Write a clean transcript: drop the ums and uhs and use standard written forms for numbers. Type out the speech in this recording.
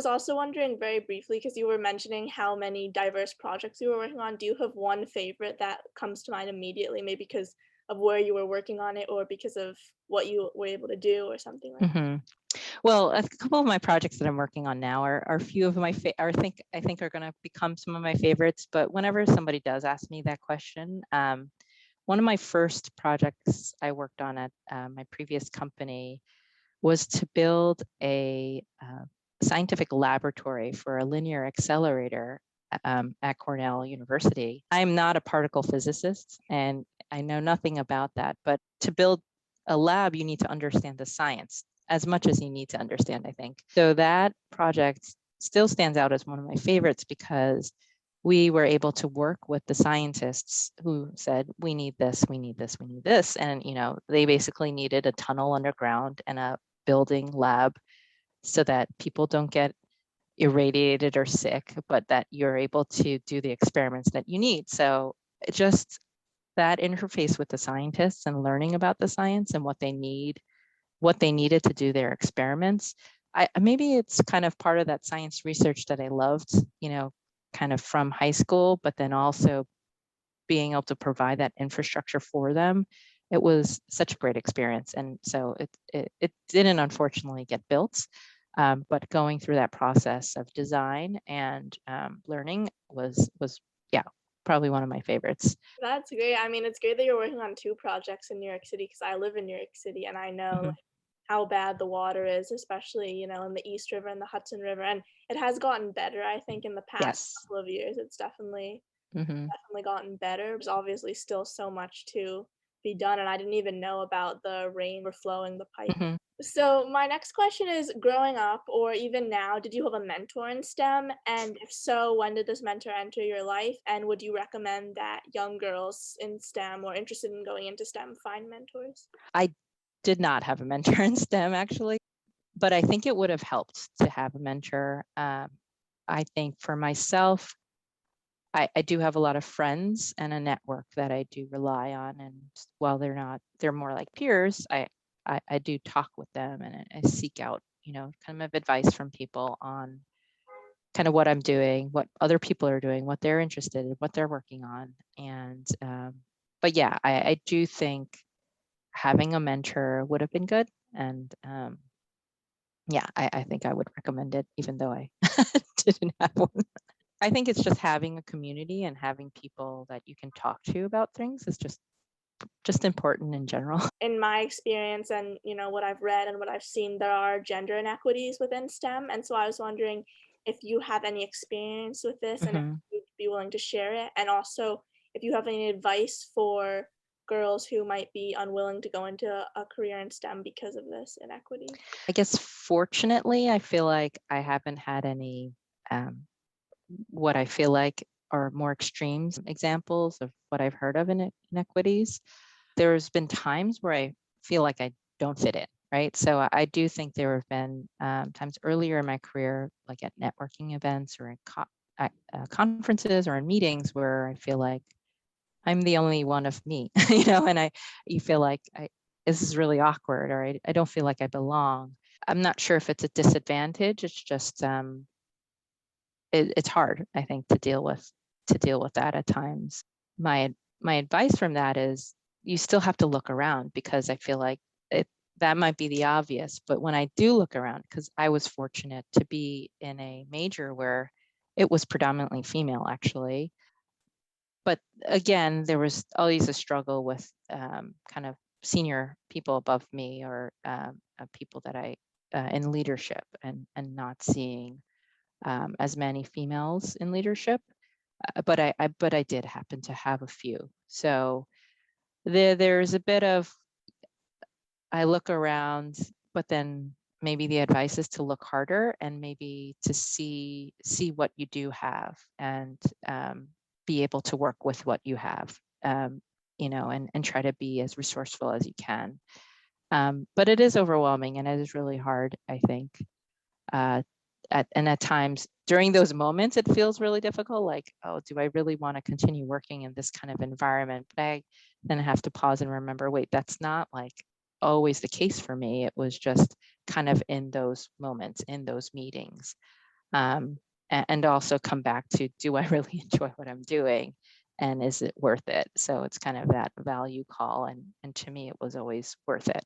was also wondering very briefly, because you were mentioning how many diverse projects you were working on. Do you have one favorite that comes to mind immediately, maybe because of where you were working on it or because of what you were able to do or something like hmm Well, a couple of my projects that I'm working on now are a few of my I think are going to become some of my favorites. But whenever somebody does ask me that question, one of my first projects I worked on at my previous company was to build a scientific laboratory for a linear accelerator at Cornell University. I'm not a particle physicist and I know nothing about that, but to build a lab, you need to understand the science as much as you need to understand, I think. So that project still stands out as one of my favorites because we were able to work with the scientists who said, we need this, we need this, we need this. And, they basically needed a tunnel underground and a building lab so that people don't get irradiated or sick, but that you're able to do the experiments that you need. So it just that interface with the scientists and learning about the science and what they needed to do their experiments. Maybe it's kind of part of that science research that I loved, kind of from high school, but then also being able to provide that infrastructure for them. It was such a great experience. And so it didn't unfortunately get built, but going through that process of design and learning was yeah, probably one of my favorites. That's great. I mean, it's great that you're working on 2 projects in New York City because I live in New York City and I know, Mhm. like, how bad the water is, especially, in the East River and the Hudson River, and it has gotten better, I think, in the past Yes. couple of years. It's hmm definitely gotten better. There's obviously still so much to be done, and I didn't even know about the rain overflowing the pipe. hmm So my next question is, growing up or even now, did you have a mentor in STEM? And if so, when did this mentor enter your life? And would you recommend that young girls in STEM or interested in going into STEM find mentors? I did not have a mentor in STEM actually, but I think it would have helped to have a mentor. I think for myself, I do have a lot of friends and a network that I do rely on. And while they're more like peers, I do talk with them and I seek out, kind of advice from people on kind of what I'm doing, what other people are doing, what they're interested in, what they're working on. And, but yeah, I do think having a mentor would have been good. And yeah, I think I would recommend it, even though I didn't have one. I think it's just having a community and having people that you can talk to about things is just important in general. In my experience and what I've read and what I've seen, there are gender inequities within STEM, and so I was wondering if you have any experience with this and if hmm you'd be willing to share it, and also if you have any advice for girls who might be unwilling to go into a career in STEM because of this inequity. I guess fortunately, I feel like I haven't had any um, what I feel like are more extremes examples of what I've heard of inequities. There's been times where I feel like I don't fit in, right? So I do think there have been times earlier in my career, like at networking events or at conferences or in meetings, where I feel like I'm the only one of me, and you feel like this is really awkward, or I don't feel like I belong. I'm not sure if it's a disadvantage. It's just it's hard, I think, to deal with that at times. My advice from that is you still have to look around because I feel like it that might be the obvious, but when I do look around, because I was fortunate to be in a major where it was predominantly female, actually. But again, there was always a struggle with kind of senior people above me or people that I in leadership and not seeing as many females in leadership, but I did happen to have a few. So there's a bit of I look around, but then maybe the advice is to look harder and maybe to see what you do have and be able to work with what you have, and try to be as resourceful as you can. But it is overwhelming and it is really hard, I think. Uh, at times during those moments, it feels really difficult. Like, oh, do I really want to continue working in this kind of environment? But I then have to pause and remember, wait, that's not like always the case for me. It was just kind of in those moments, in those meetings. um, and also come back to, do I really enjoy what I'm doing, and is it worth it? So it's kind of that value call, and to me, it was always worth it.